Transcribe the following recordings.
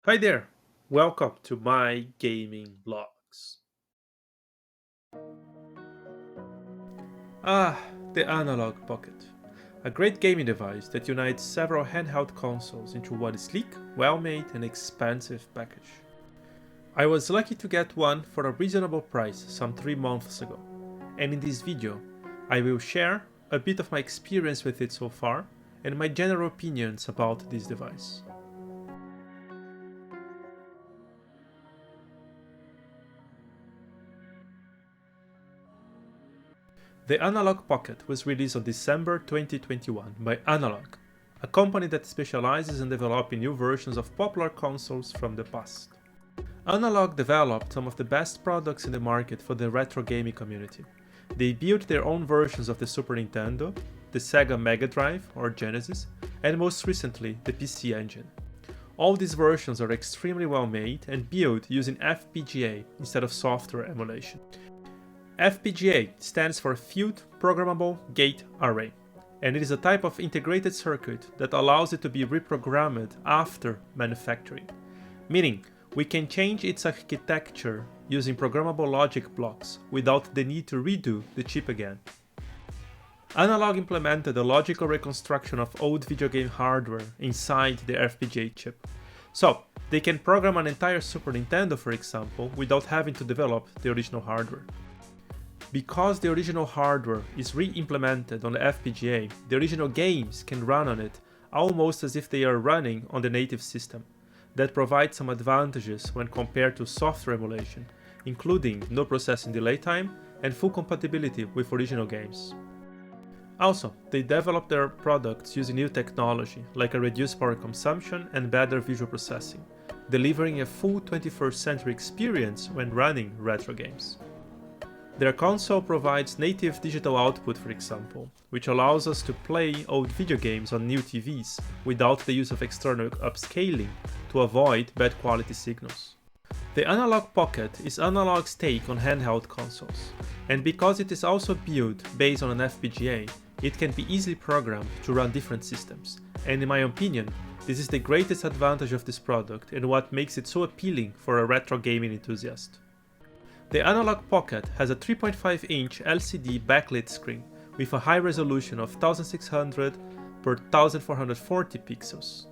Hi there, welcome to my gaming vlogs. The Analogue Pocket. A great gaming device that unites several handheld consoles into one sleek, well-made and expensive package. I was lucky to get one for a reasonable price some 3 months ago, and in this video I will share a bit of my experience with it so far and my general opinions about this device. The Analogue Pocket was released on December 2021 by Analogue, a company that specializes in developing new versions of popular consoles from the past. Analogue developed some of the best products in the market for the retro gaming community. They built their own versions of the Super Nintendo, the Sega Mega Drive or Genesis, and most recently the PC Engine. All these versions are extremely well made and built using FPGA instead of software emulation. FPGA stands for Field Programmable Gate Array, and it is a type of integrated circuit that allows it to be reprogrammed after manufacturing, meaning we can change its architecture using programmable logic blocks without the need to redo the chip again. Analog implemented a logical reconstruction of old video game hardware inside the FPGA chip, so they can program an entire Super Nintendo, for example, without having to develop the original hardware. Because the original hardware is re-implemented on the FPGA, the original games can run on it almost as if they are running on the native system. That provides some advantages when compared to software emulation, including no processing delay time and full compatibility with original games. Also, they develop their products using new technology like a reduced power consumption and better visual processing, delivering a full 21st century experience when running retro games. Their console provides native digital output, for example, which allows us to play old video games on new TVs without the use of external upscaling to avoid bad quality signals. The Analogue Pocket is Analogue's take on handheld consoles, and because it is also built based on an FPGA, it can be easily programmed to run different systems, and in my opinion, this is the greatest advantage of this product and what makes it so appealing for a retro gaming enthusiast. The Analogue Pocket has a 3.5-inch LCD backlit screen with a high resolution of 1600 per 1440 pixels.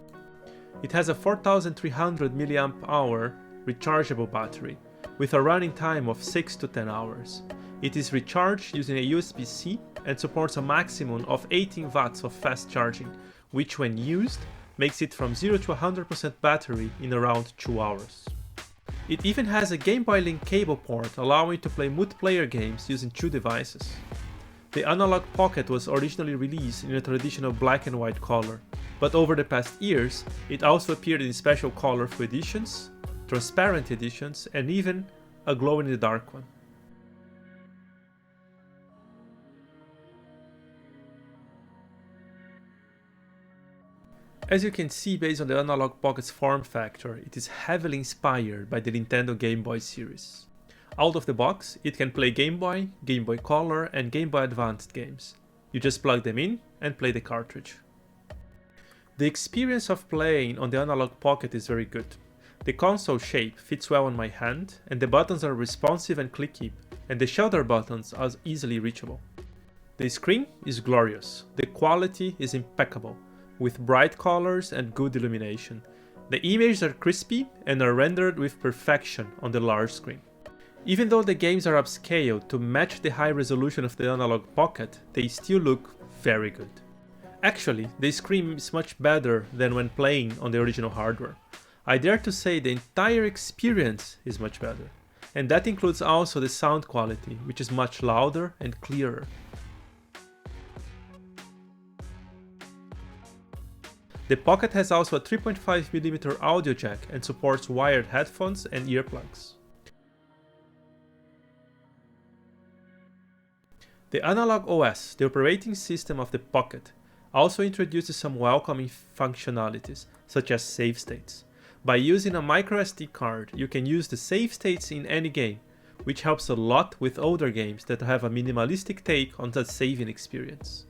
It has a 4300 mAh rechargeable battery with a running time of 6 to 10 hours. It is recharged using a USB-C and supports a maximum of 18 watts of fast charging, which when used makes it from 0 to 100% battery in around 2 hours. It even has a Game Boy Link cable port allowing to play multiplayer games using two devices. The Analogue Pocket was originally released in a traditional black and white color, but over the past years it also appeared in special colorful editions, transparent editions, and even a glow-in-the-dark one. As you can see based on the Analogue Pocket's form factor, it is heavily inspired by the Nintendo Game Boy series. Out of the box, it can play Game Boy, Game Boy Color, and Game Boy Advanced games. You just plug them in and play the cartridge. The experience of playing on the Analogue Pocket is very good. The console shape fits well on my hand, and the buttons are responsive and clicky, and the shoulder buttons are easily reachable. The screen is glorious, the quality is impeccable, with bright colors and good illumination. The images are crispy and are rendered with perfection on the large screen. Even though the games are upscaled to match the high resolution of the Analogue Pocket, they still look very good. Actually, the screen is much better than when playing on the original hardware. I dare to say the entire experience is much better. And that includes also the sound quality, which is much louder and clearer. The Pocket has also a 3.5mm audio jack and supports wired headphones and earplugs. The Analogue OS, the operating system of the Pocket, also introduces some welcoming functionalities, such as save states. By using a microSD card, you can use the save states in any game, which helps a lot with older games that have a minimalistic take on the saving experience.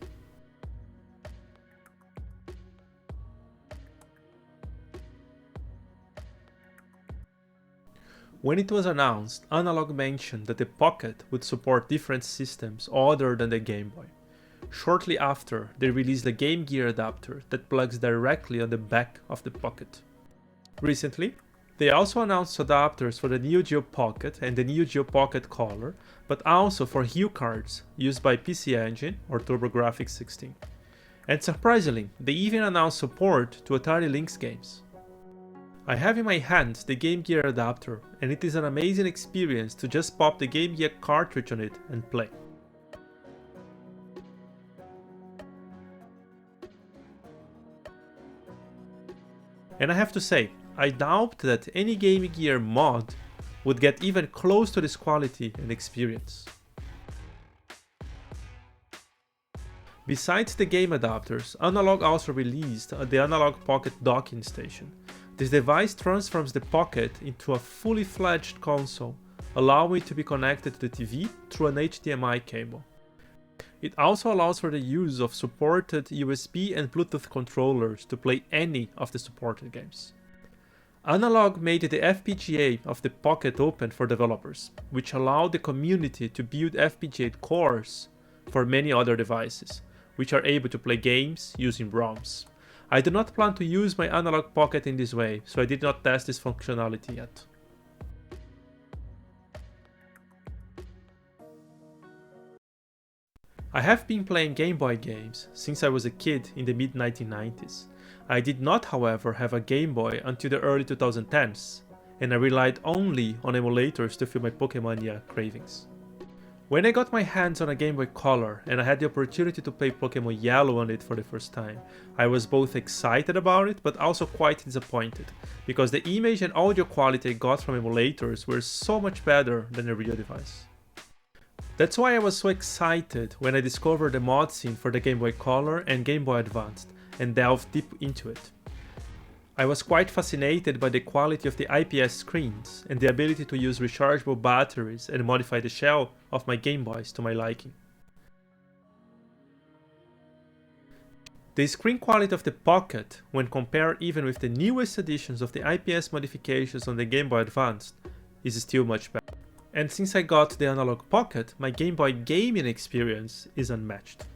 When it was announced, Analogue mentioned that the Pocket would support different systems other than the Game Boy. Shortly after, they released a Game Gear adapter that plugs directly on the back of the Pocket. Recently, they also announced adapters for the Neo Geo Pocket and the Neo Geo Pocket Color, but also for hue cards used by PC Engine or TurboGrafx 16. And surprisingly, they even announced support to Atari Lynx games. I have in my hands the Game Gear adapter, and it is an amazing experience to just pop the Game Gear cartridge on it and play. And I have to say, I doubt that any Game Gear mod would get even close to this quality and experience. Besides the game adapters, Analogue also released the Analogue Pocket docking station. This device transforms the Pocket into a fully fledged console, allowing it to be connected to the TV through an HDMI cable. It also allows for the use of supported USB and Bluetooth controllers to play any of the supported games. Analogue made the FPGA of the Pocket open for developers, which allowed the community to build FPGA cores for many other devices, which are able to play games using ROMs. I do not plan to use my Analogue Pocket in this way, so I did not test this functionality yet. I have been playing Game Boy games since I was a kid in the mid-1990s. I did not, however, have a Game Boy until the early 2010s, and I relied only on emulators to fill my Pokemania cravings. When I got my hands on a Game Boy Color and I had the opportunity to play Pokemon Yellow on it for the first time, I was both excited about it but also quite disappointed, because the image and audio quality I got from emulators were so much better than a real device. That's why I was so excited when I discovered the mod scene for the Game Boy Color and Game Boy Advanced and delved deep into it. I was quite fascinated by the quality of the IPS screens and the ability to use rechargeable batteries and modify the shell of my Game Boys to my liking. The screen quality of the Pocket, when compared even with the newest editions of the IPS modifications on the Game Boy Advanced, is still much better. And since I got the Analogue Pocket, my Game Boy gaming experience is unmatched.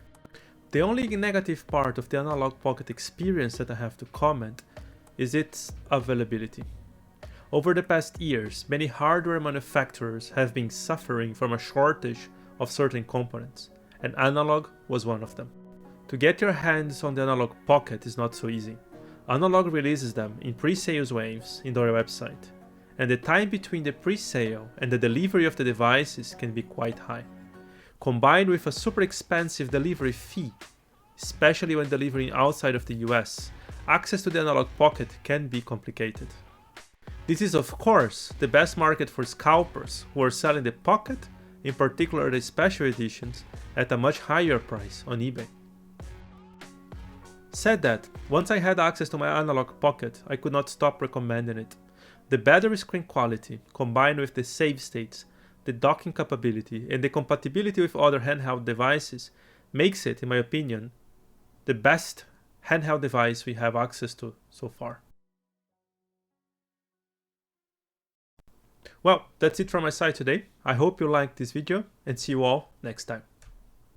The only negative part of the Analogue Pocket experience that I have to comment is its availability. Over the past years, many hardware manufacturers have been suffering from a shortage of certain components, and Analogue was one of them. To get your hands on the Analogue Pocket is not so easy. Analogue releases them in pre-sales waves in their website, and the time between the pre-sale and the delivery of the devices can be quite high. Combined with a super expensive delivery fee, especially when delivering outside of the US, access to the Analogue Pocket can be complicated. This is of course the best market for scalpers who are selling the Pocket, in particular the special editions, at a much higher price on eBay. Said that, once I had access to my Analogue Pocket, I could not stop recommending it. The better screen quality, combined with the save states, the docking capability, and the compatibility with other handheld devices, makes it, in my opinion, the best handheld device we have access to so far. Well, that's it from my side today. I hope you liked this video and see you all next time.